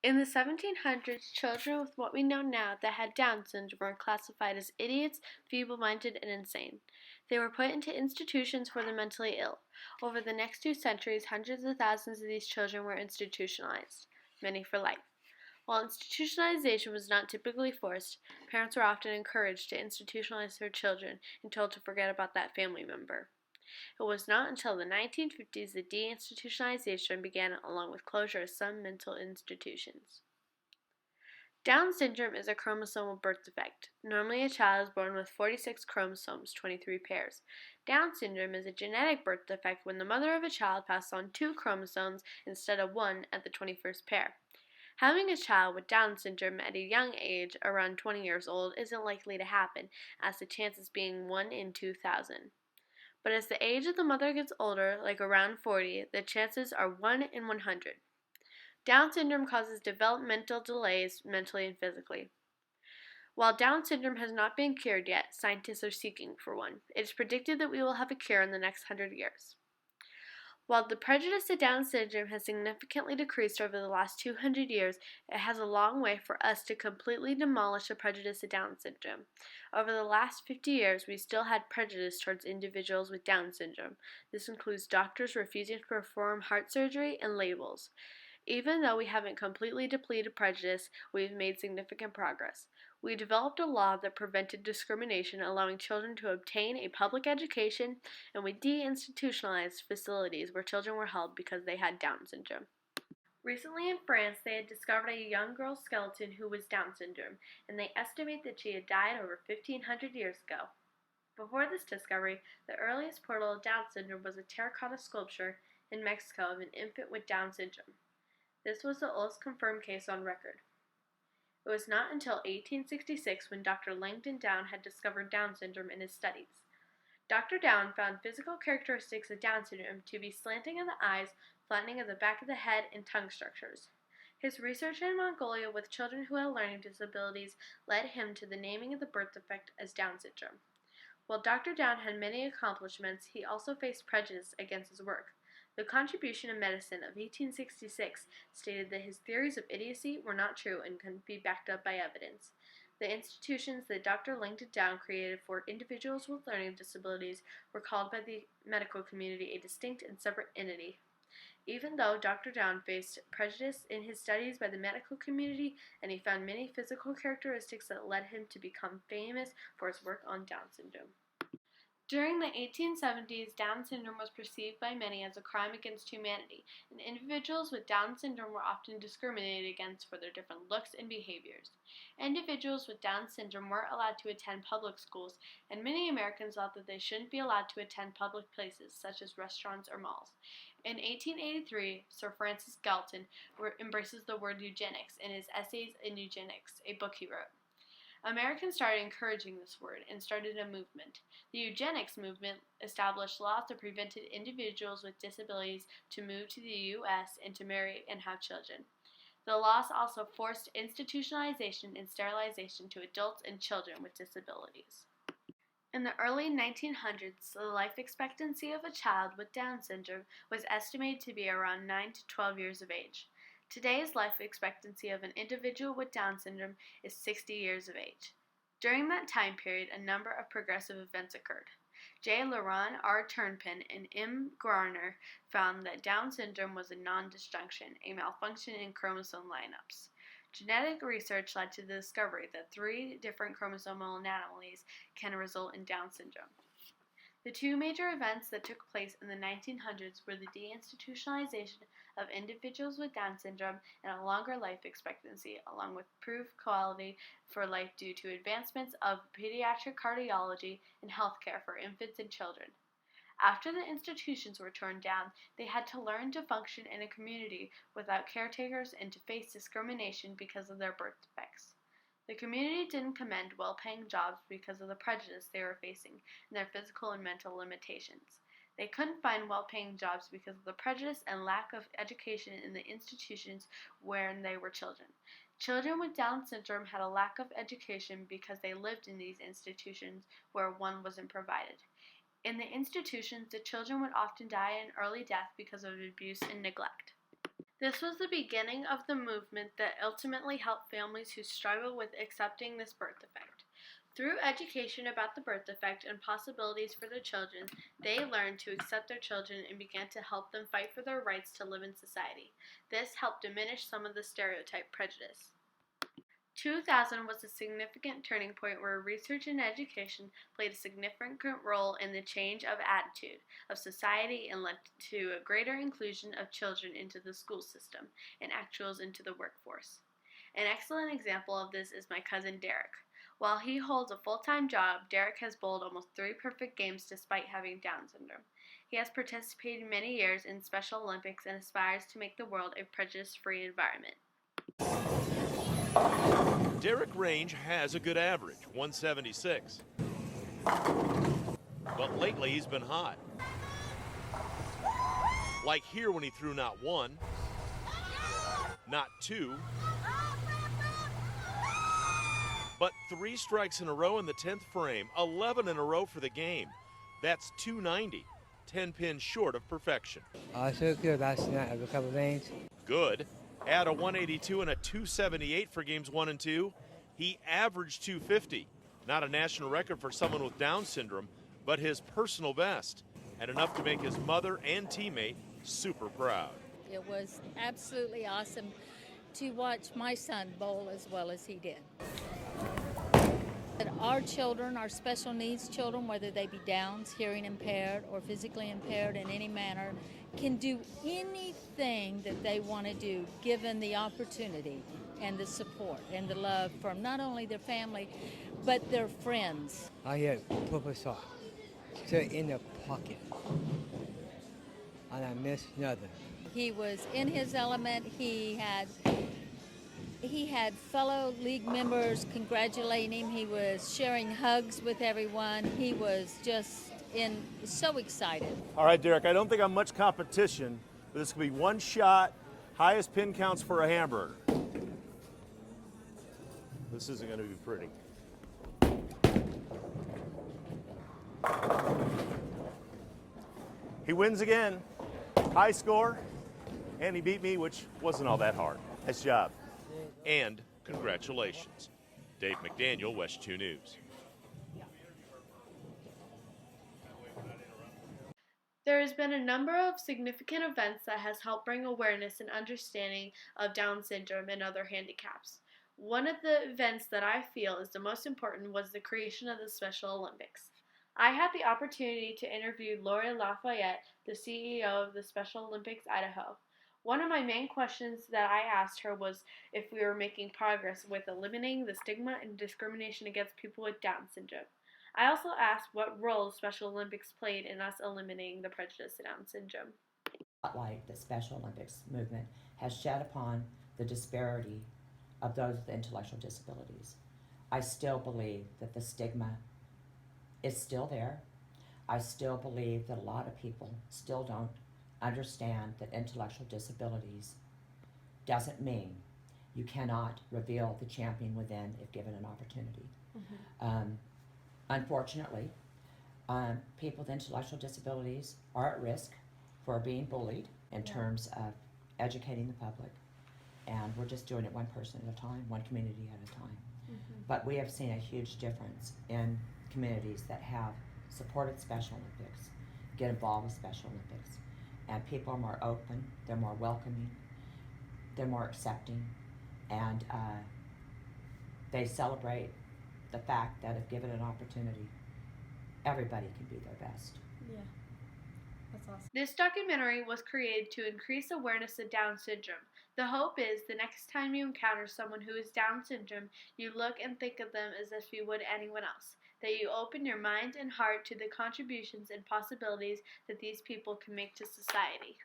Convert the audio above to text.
In the 1700s, children with what we know now that had Down syndrome were classified as idiots, feeble-minded, and insane. They were put into institutions for the mentally ill. Over the next 2 centuries, hundreds of thousands of these children were institutionalized, many for life. While institutionalization was not typically forced, parents were often encouraged to institutionalize their children and told to forget about that family member. It was not until the 1950s that deinstitutionalization began, along with closure of some mental institutions. Down syndrome is a chromosomal birth defect. Normally, a child is born with 46 chromosomes, 23 pairs. Down syndrome is a genetic birth defect when the mother of a child passes on 2 chromosomes instead of 1 at the 21st pair. Having a child with Down syndrome at a young age, around 20 years old, isn't likely to happen, as the chances being 1 in 2,000. But as the age of the mother gets older, like around 40, the chances are 1 in 100. Down syndrome causes developmental delays mentally and physically. While Down syndrome has not been cured yet, scientists are seeking for one. It is predicted that we will have a cure in the next 100 years. While the prejudice to Down syndrome has significantly decreased over the last 200 years, it has a long way for us to completely demolish the prejudice to Down syndrome. Over the last 50 years, we still had prejudice towards individuals with Down syndrome. This includes doctors refusing to perform heart surgery and labels. Even though we haven't completely depleted prejudice, we've made significant progress. We developed a law that prevented discrimination, allowing children to obtain a public education, and we deinstitutionalized facilities where children were held because they had Down syndrome. Recently in France, they had discovered a young girl's skeleton who was Down syndrome, and they estimate that she had died over 1,500 years ago. Before this discovery, the earliest portal of Down syndrome was a terracotta sculpture in Mexico of an infant with Down syndrome. This was the oldest confirmed case on record. It was not until 1866 when Dr. Langdon Down had discovered Down syndrome in his studies. Dr. Down found physical characteristics of Down syndrome to be slanting of the eyes, flattening of the back of the head, and tongue structures. His research in Mongolia with children who had learning disabilities led him to the naming of the birth defect as Down syndrome. While Dr. Down had many accomplishments, he also faced prejudice against his work. The Contribution of Medicine of 1866 stated that his theories of idiocy were not true and couldn't be backed up by evidence. The institutions that Dr. Langdon Down created for individuals with learning disabilities were called by the medical community a distinct and separate entity. Even though Dr. Down faced prejudice in his studies by the medical community, and he found many physical characteristics that led him to become famous for his work on Down syndrome. During the 1870s, Down syndrome was perceived by many as a crime against humanity, and individuals with Down syndrome were often discriminated against for their different looks and behaviors. Individuals with Down syndrome weren't allowed to attend public schools, and many Americans thought that they shouldn't be allowed to attend public places, such as restaurants or malls. In 1883, Sir Francis Galton embraces the word eugenics in his Essays in Eugenics, a book he wrote. Americans started encouraging this word and started a movement. The eugenics movement established laws that prevented individuals with disabilities to move to the U.S. and to marry and have children. The laws also forced institutionalization and sterilization to adults and children with disabilities. In the early 1900s, the life expectancy of a child with Down syndrome was estimated to be around 9 to 12 years of age. Today's life expectancy of an individual with Down syndrome is 60 years of age. During that time period, a number of progressive events occurred. J. Laurent R. Turnpin and M. Garner found that Down syndrome was a non-disjunction, a malfunction in chromosome lineups. Genetic research led to the discovery that 3 different chromosomal anomalies can result in Down syndrome. The 2 major events that took place in the 1900s were the deinstitutionalization of individuals with Down syndrome and a longer life expectancy, along with improved quality for life due to advancements of pediatric cardiology and healthcare for infants and children. After the institutions were torn down, they had to learn to function in a community without caretakers and to face discrimination because of their birth defects. The community didn't commend well-paying jobs because of the prejudice they were facing and their physical and mental limitations. They couldn't find well-paying jobs because of the prejudice and lack of education in the institutions where they were children. Children with Down syndrome had a lack of education because they lived in these institutions where one wasn't provided. In the institutions, the children would often die an early death because of abuse and neglect. This was the beginning of the movement that ultimately helped families who struggle with accepting this birth defect. Through education about the birth defect and possibilities for their children, they learned to accept their children and began to help them fight for their rights to live in society. This helped diminish some of the stereotype prejudice. 2000 was a significant turning point where research and education played a significant role in the change of attitude of society and led to a greater inclusion of children into the school system and actuals into the workforce. An excellent example of this is my cousin Derrick. While he holds a full-time job, Derrick has bowled almost 3 perfect games despite having Down syndrome. He has participated many years in Special Olympics and aspires to make the world a prejudice-free environment. Derrick Range has a good average, 176. But lately he's been hot. Like here when he threw not 1, not 2, but 3 strikes in a row in the 10th frame, 11 in a row for the game. That's 290, 10 pins short of perfection. I feel good last night. I have a couple of veins. Good. Add a 182 and a 278 for games 1 and 2. He averaged 250. Not a national record for someone with Down syndrome, but his personal best, and enough to make his mother and teammate super proud. It was absolutely awesome to watch my son bowl as well as he did. Our children, our special needs children, whether they be Downs, hearing impaired, or physically impaired in any manner, can do anything that they want to do given the opportunity and the support and the love from not only their family but their friends. I had purple sock. Straight in the pocket. And I missed nothing. He was in his element. He had fellow league members congratulating him. He was sharing hugs with everyone. He was just so excited. All right, Derrick, I don't think I'm much competition, but this could be one shot, highest pin counts for a hamburger. This isn't going to be pretty. He wins again. High score, and he beat me, which wasn't all that hard. Nice job. And congratulations. Dave McDaniel, West 2 News. There has been a number of significant events that has helped bring awareness and understanding of Down syndrome and other handicaps. One of the events that I feel is the most important was the creation of the Special Olympics. I had the opportunity to interview Lori Lafayette, the CEO of the Special Olympics Idaho. One of my main questions that I asked her was if we were making progress with eliminating the stigma and discrimination against people with Down syndrome. I also asked what role Special Olympics played in us eliminating the prejudice to Down syndrome. Spotlight the Special Olympics movement has shed upon the disparity of those with intellectual disabilities. I still believe that the stigma is still there. I still believe that a lot of people still don't understand that intellectual disabilities doesn't mean you cannot reveal the champion within if given an opportunity. Unfortunately, people with intellectual disabilities are at risk for being bullied in terms of educating the public, and we're just doing it one person at a time, one community at a time. But we have seen a huge difference in communities that have supported Special Olympics, get involved with Special Olympics, and people are more open, they're more welcoming, they're more accepting, and they celebrate the fact that if given an opportunity, everybody can be their best. Yeah, that's awesome. This documentary was created to increase awareness of Down syndrome. The hope is the next time you encounter someone who is Down syndrome, you look and think of them as if you would anyone else, that you open your mind and heart to the contributions and possibilities that these people can make to society.